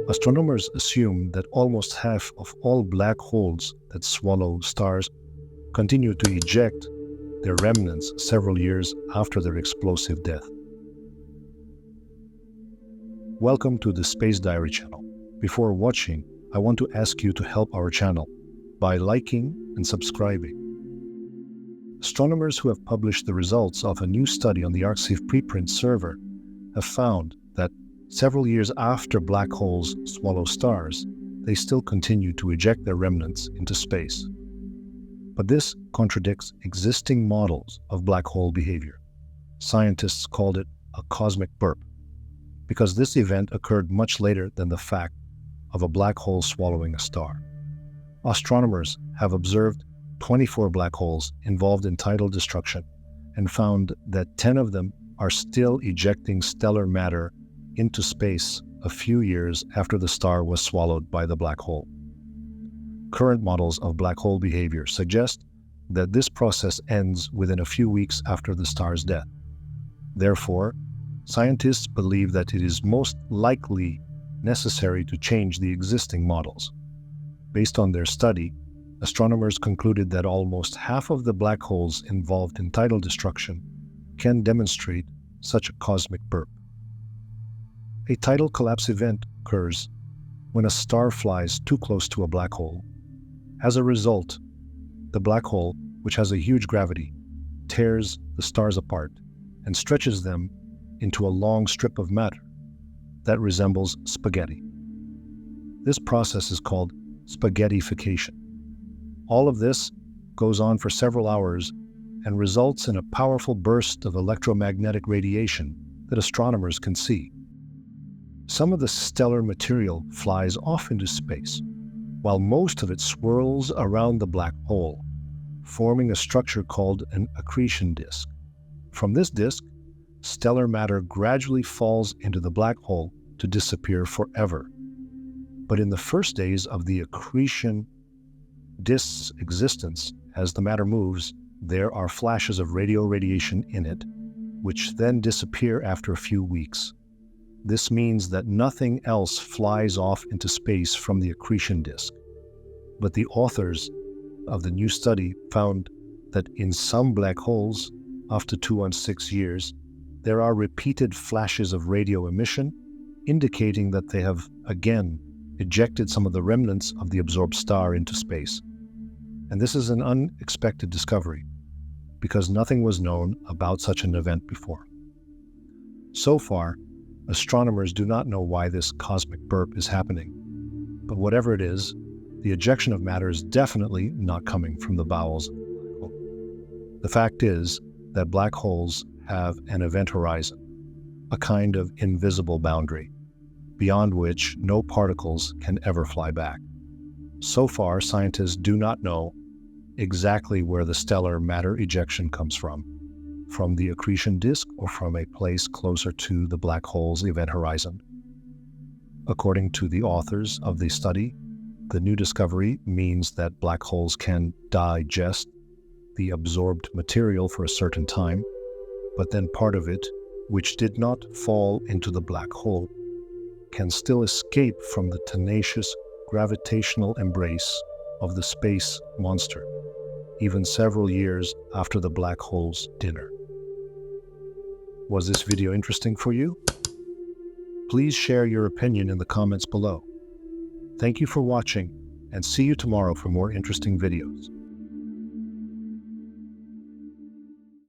Astronomers assume that almost half of all black holes that swallow stars continue to eject their remnants several years after their explosive death. Welcome to the Space Diary channel. Before watching, I want to ask you to help our channel by liking and subscribing. Astronomers who have published the results of a new study on the arXiv preprint server have found that several years after black holes swallow stars, they still continue to eject their remnants into space. But this contradicts existing models of black hole behavior. Scientists called it a cosmic burp, because this event occurred much later than the fact of a black hole swallowing a star. Astronomers have observed 24 black holes involved in tidal destruction and found that 10 of them are still ejecting stellar matter into space a few years after the star was swallowed by the black hole. Current models of black hole behavior suggest that this process ends within a few weeks after the star's death. Therefore, scientists believe that it is most likely necessary to change the existing models. Based on their study, astronomers concluded that almost half of the black holes involved in tidal destruction can demonstrate such a cosmic burp. A tidal collapse event occurs when a star flies too close to a black hole. As a result, the black hole, which has a huge gravity, tears the stars apart and stretches them into a long strip of matter that resembles spaghetti. This process is called spaghettification. All of this goes on for several hours and results in a powerful burst of electromagnetic radiation that astronomers can see. Some of the stellar material flies off into space, while most of it swirls around the black hole, forming a structure called an accretion disk. From this disk, stellar matter gradually falls into the black hole to disappear forever. But in the first days of the accretion disk's existence, as the matter moves, there are flashes of radio radiation in it, which then disappear after a few weeks. This means that nothing else flies off into space from the accretion disk. But the authors of the new study found that in some black holes, after 216 years, there are repeated flashes of radio emission, indicating that they have again ejected some of the remnants of the absorbed star into space. And this is an unexpected discovery, because nothing was known about such an event before. So far, astronomers do not know why this cosmic burp is happening. But whatever it is, the ejection of matter is definitely not coming from the bowels of the black hole. The fact is that black holes have an event horizon, a kind of invisible boundary, beyond which no particles can ever fly back. So far, scientists do not know exactly where the stellar matter ejection comes from the accretion disk or from a place closer to the black hole's event horizon. According to the authors of the study, the new discovery means that black holes can digest the absorbed material for a certain time, but then part of it, which did not fall into the black hole, can still escape from the tenacious gravitational embrace of the space monster, even several years after the black hole's dinner. Was this video interesting for you? Please share your opinion in the comments below. Thank you for watching, and see you tomorrow for more interesting videos.